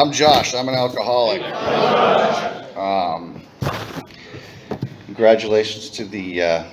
I'm Josh. I'm an alcoholic. Congratulations to the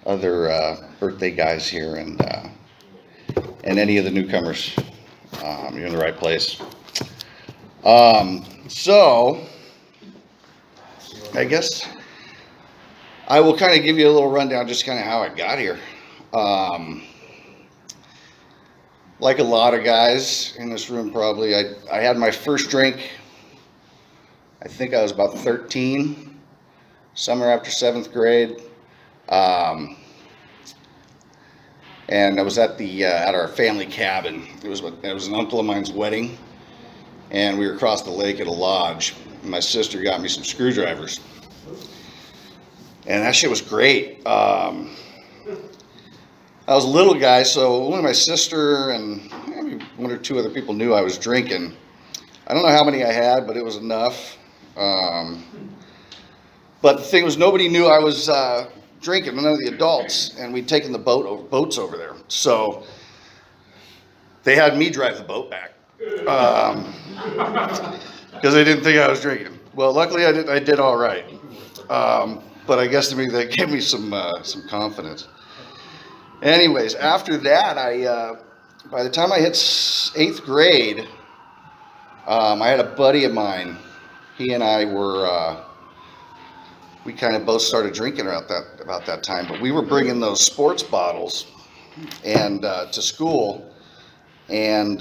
other birthday guys here and any of the newcomers. You're in the right place. So I guess I will kind of give you a little rundown, just kind of how I got here. Like a lot of guys in this room, probably, I had my first drink, I think I was about 13, summer after 7th grade. And I was at our family cabin. It was an uncle of mine's wedding, and we were across the lake at a lodge. My sister got me some screwdrivers, and that shit was great. I was a little guy, so only my sister and maybe one or two other people knew I was drinking. I don't know how many I had, but it was enough. But the thing was, nobody knew I was drinking, none of the adults, and we'd taken the boats over there. So they had me drive the boat back because they didn't think I was drinking. Well, luckily I did all right. But I guess to me they gave me some confidence. Anyways, after that, by the time I hit 8th grade, I had a buddy of mine. He and I we kind of both started drinking about that time. But we were bringing those sports bottles and to school, and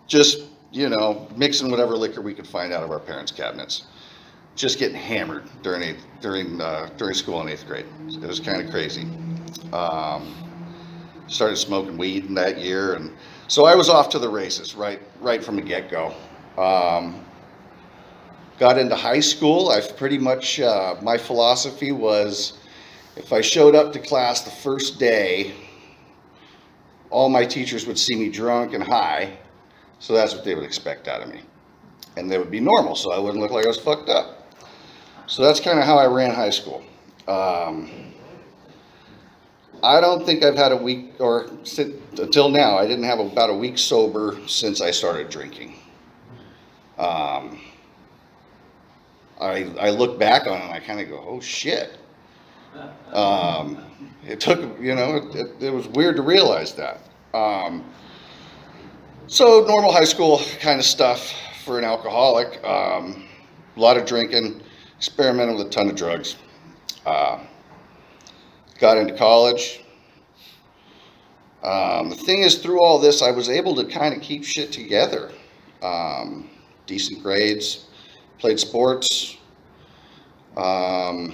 just mixing whatever liquor we could find out of our parents' cabinets. Just getting hammered during school in 8th grade. It was kind of crazy. Started smoking weed in that year, and so I was off to the races right from the get-go. Got into high school. I've pretty much my philosophy was, if I showed up to class the first day, all my teachers would see me drunk and high, so that's what they would expect out of me, and they would be normal, so I wouldn't look like I was fucked up. So that's kind of how I ran high school. I don't think I've had a week, or until now, I didn't have about a week sober since I started drinking. I look back on it and I kind of go, oh shit. It took, it was weird to realize that. So normal high school kind of stuff for an alcoholic. A lot of drinking, experimented with a ton of drugs. Got into college. The thing is, through all this, I was able to kind of keep shit together. Decent grades, played sports. No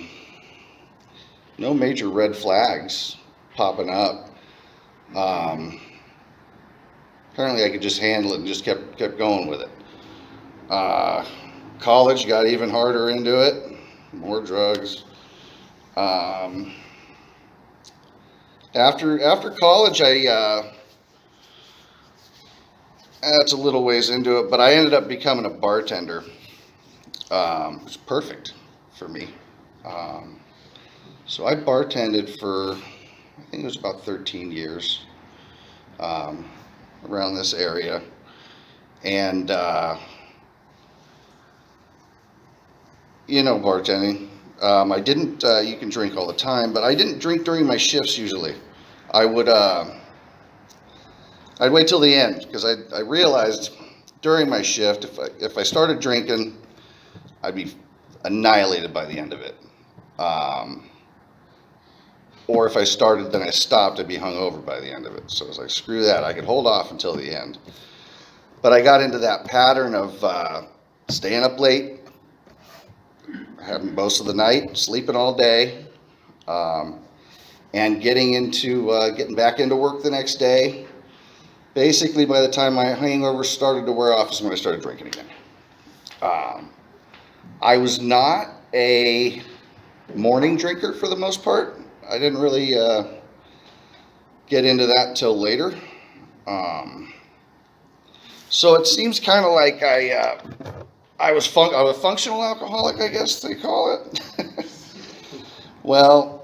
major red flags popping up. Apparently I could just handle it and just kept going with it. College, got even harder into it. More drugs. After college, that's a little ways into it, but I ended up becoming a bartender. It was perfect for me. So I bartended for, I think it was about 13 years around this area. And, bartending. I didn't, you can drink all the time, but I didn't drink during my shifts usually. I'd wait till the end, because I realized during my shift, if I started drinking, I'd be annihilated by the end of it. Or if I started, then I stopped, I'd be hungover by the end of it. So I was like, screw that, I could hold off until the end. But I got into that pattern of staying up late, having most of the night, sleeping all day, and getting back into work the next day. Basically, by the time my hangover started to wear off is when I started drinking again. I was not a morning drinker for the most part. I didn't really get into that until later. So it seems kind of like I was a functional alcoholic, I guess they call it. Well,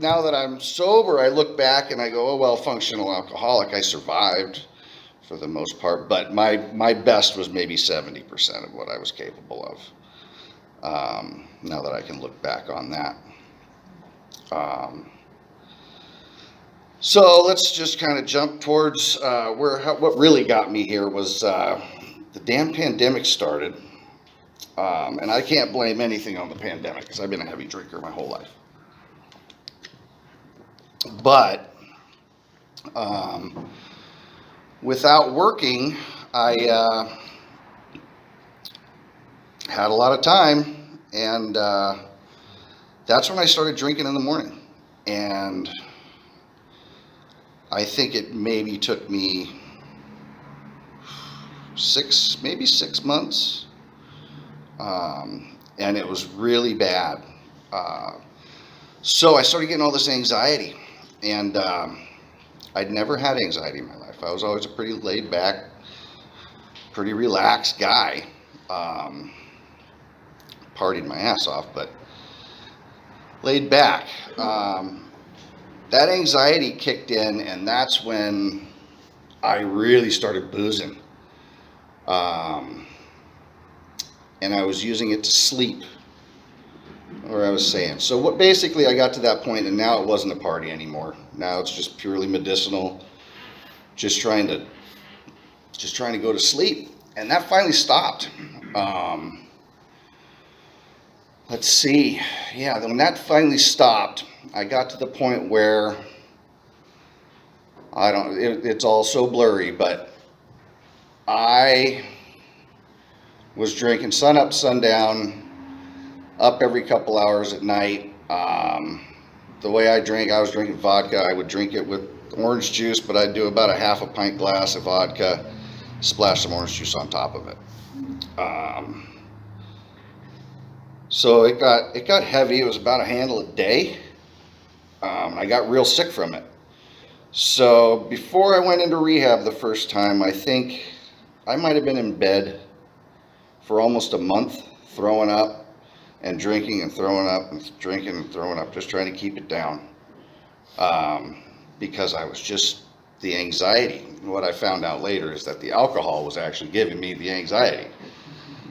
now that I'm sober, I look back and I go, oh, well, functional alcoholic, I survived for the most part, but my best was maybe 70% of what I was capable of. Now that I can look back on that. So let's just kind of jump towards what really got me here was the damn pandemic started. And I can't blame anything on the pandemic because I've been a heavy drinker my whole life. But without working, I had a lot of time, and that's when I started drinking in the morning. And I think it maybe took me maybe 6 months, and it was really bad. So I started getting all this anxiety, and I'd never had anxiety in my life. I was always a pretty laid back, pretty relaxed guy. Partied my ass off, but laid back. That anxiety kicked in, and that's when I really started boozing. And I was using it to sleep, or I was saying. So what basically I got to that point, and now it wasn't a party anymore. Now it's just purely medicinal, just trying to go to sleep. And that finally stopped. Let's see. Yeah, when that finally stopped, I got to the point where it's all so blurry, but I was drinking sun up, sundown, up every couple hours at night. The way I drank, I was drinking vodka. I would drink it with orange juice, but I'd do about a half a pint glass of vodka, splash some orange juice on top of it. So it got heavy. It was about a handle a day. I got real sick from it. So before I went into rehab the first time, I think I might have been in bed for almost a month, throwing up and drinking and throwing up and drinking and throwing up, just trying to keep it down. Because I was just the anxiety. What I found out later is that the alcohol was actually giving me the anxiety.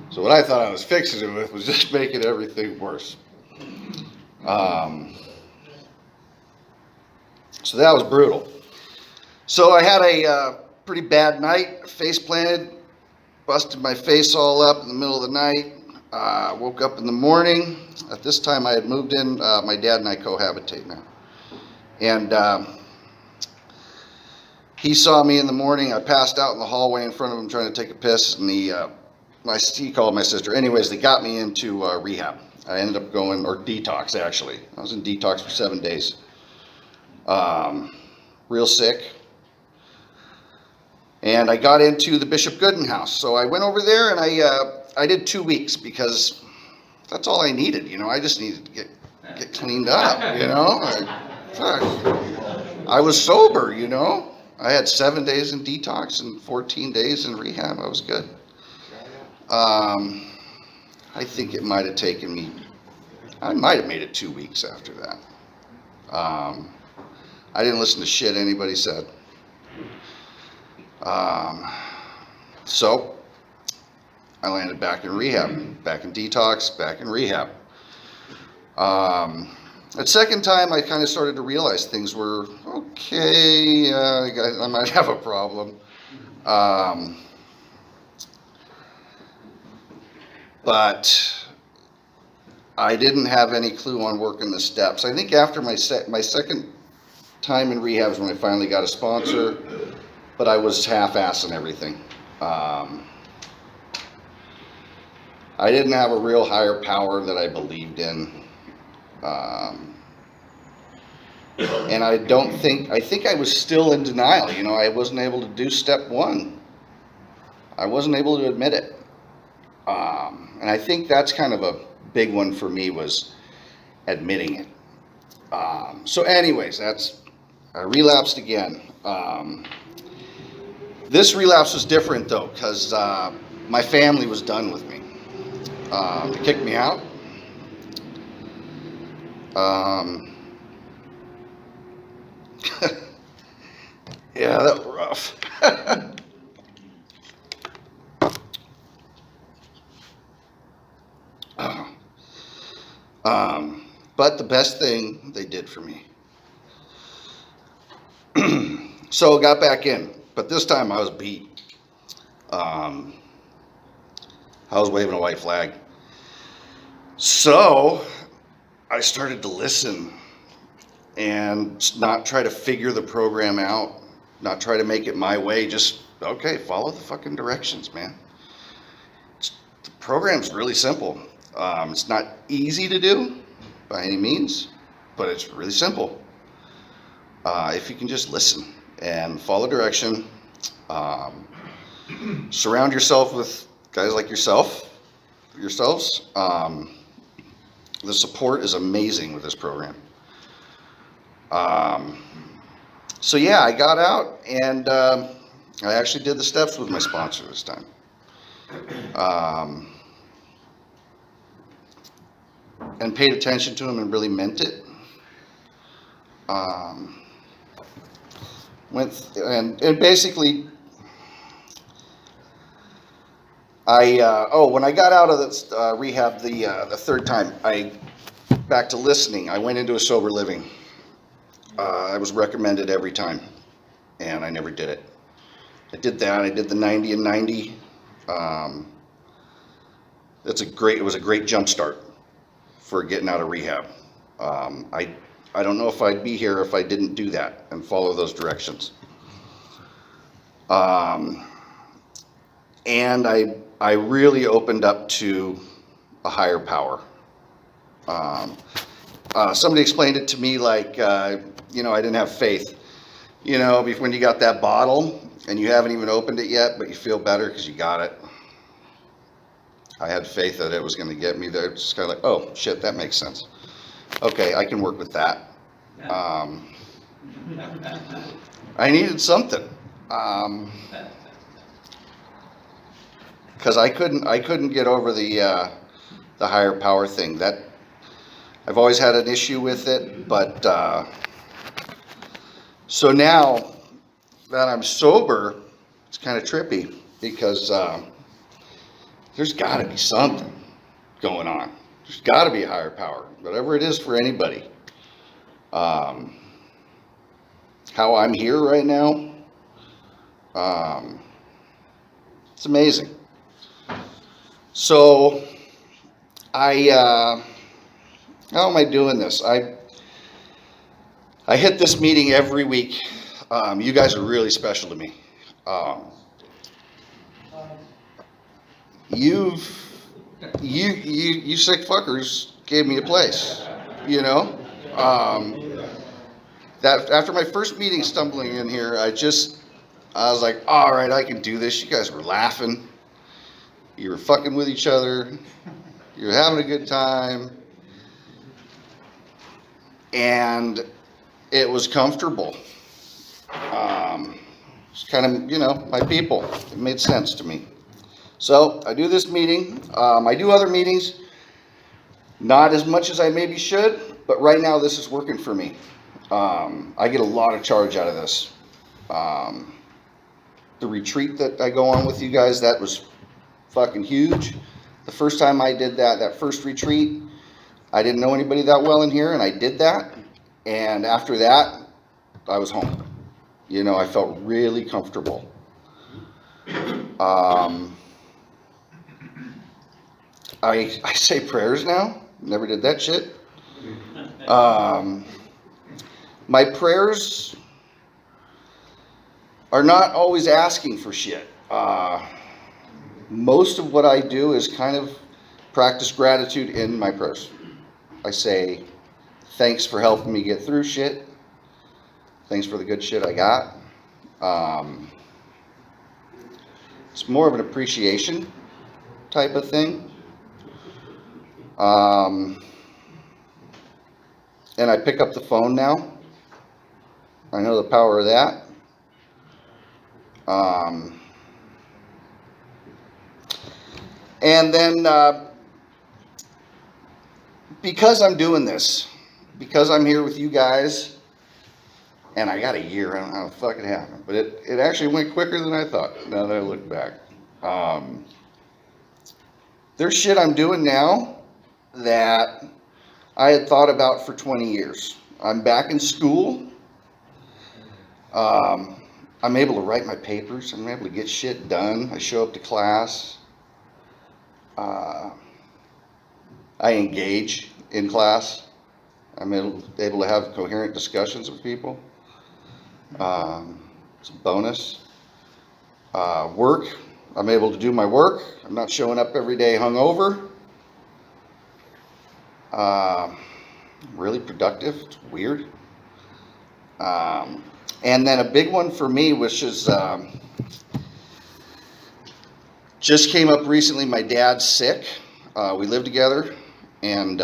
So what I thought I was fixing it with was just making everything worse. So that was brutal. So I had a pretty bad night, face planted, busted my face all up in the middle of the night. Woke up in the morning. At this time I had moved in. My dad and I cohabitate now. And he saw me in the morning. I passed out in the hallway in front of him trying to take a piss, and he called my sister. Anyways, they got me into rehab. I ended up going, or detox actually. I was in detox for 7 days. Real sick. And I got into the Bishop Gooden house. So I went over there and I did 2 weeks because that's all I needed. I just needed to get cleaned up, I was sober, I had 7 days in detox and 14 days in rehab. I was good. I think it might have taken me, I might have made it 2 weeks after that. I didn't listen to shit anybody said. So I landed back in rehab, back in detox, back in rehab. That second time I kind of started to realize things were okay. I might have a problem. But I didn't have any clue on working the steps. I think after my second time in rehab is when I finally got a sponsor, but I was half-assing everything. I didn't have a real higher power that I believed in. And I think I was still in denial. I wasn't able to do step one. I wasn't able to admit it. And I think that's kind of a big one for me, was admitting it. So anyways, I relapsed again. This relapse was different though, because my family was done with me. They kicked me out. Yeah, that was rough. But the best thing they did for me. So got back in, but this time I was beat. I was waving a white flag. So I started to listen and not try to figure the program out, not try to make it my way, just, okay, follow the fucking directions, man. The program's really simple. It's not easy to do by any means, but it's really simple. If you can just listen and follow direction, surround yourself with guys like yourselves. The support is amazing with this program. So yeah, I got out and I actually did the steps with my sponsor this time. And paid attention to him and really meant it. And basically, when I got out of the rehab the third time, back to listening, I went into a sober living. I was recommended every time, and I never did it. I did that. I did the 90 and 90. It was a great jump start for getting out of rehab. I don't know if I'd be here if I didn't do that and follow those directions. And I really opened up to a higher power. Somebody explained it to me like, I didn't have faith. When you got that bottle and you haven't even opened it yet, but you feel better because you got it. I had faith that it was going to get me there. It's just kind of like, oh, shit, that makes sense. Okay, I can work with that. I needed something. Because I couldn't get over the higher power thing. That I've always had an issue with it, but so now that I'm sober, it's kind of trippy because there's got to be something going on. There's got to be a higher power, whatever it is for anybody. How I'm here right now, it's amazing. So how am I doing this? I hit this meeting every week. You guys are really special to me. You sick fuckers gave me a place, that after my first meeting stumbling in here, I was like, all right, I can do this. You guys were laughing. You were fucking with each other. You were having a good time. And it was comfortable. It's kind of, my people. It made sense to me. So I do this meeting. I do other meetings, not as much as I maybe should, but right now this is working for me. I get a lot of charge out of this. The retreat that I go on with you guys, that was fucking huge. The first time I did that first retreat, I didn't know anybody that well in here, and I did that. And after that, I was home. I felt really comfortable. I say prayers now. Never did that shit. My prayers are not always asking for shit. Most of what I do is kind of practice gratitude in my prayers. I say, thanks for helping me get through shit. Thanks for the good shit I got. It's more of an appreciation type of thing. And I pick up the phone now. I know the power of that. And then because I'm doing this, because I'm here with you guys, and I got a year, I don't know how the fuck it happened, but it actually went quicker than I thought, now that I look back. There's shit I'm doing now that I had thought about for 20 years. I'm back in school. I'm able to write my papers. I'm able to get shit done. I show up to class. I engage in class. I'm able to have coherent discussions with people. It's a bonus. Work. I'm able to do my work. I'm not showing up every day hungover. Really productive. It's weird. And then a big one for me, which is just came up recently. My dad's sick. We live together, and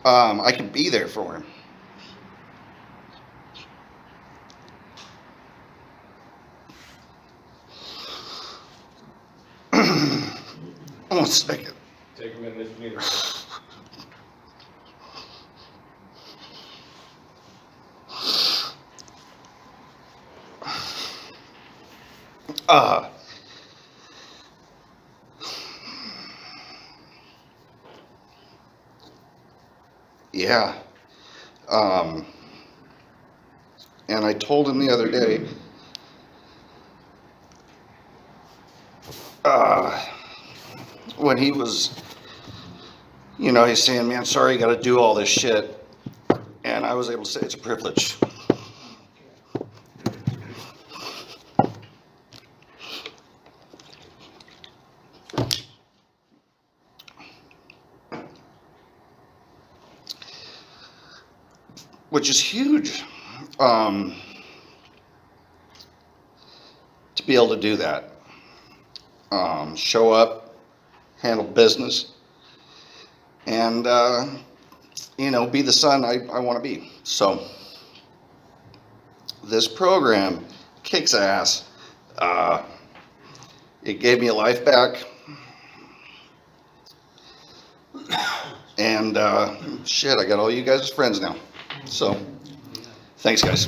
I can be there for him. One second. Take him in this meeting. Yeah. And I told him the other day, when he was, he's saying, man, sorry, you got to do all this shit. And I was able to say, it's a privilege. Which is huge, to be able to do that. Show up, handle business, and, be the son I want to be. So, this program kicks ass. It gave me a life back. And, shit, I got all you guys as friends now. So, thanks, guys.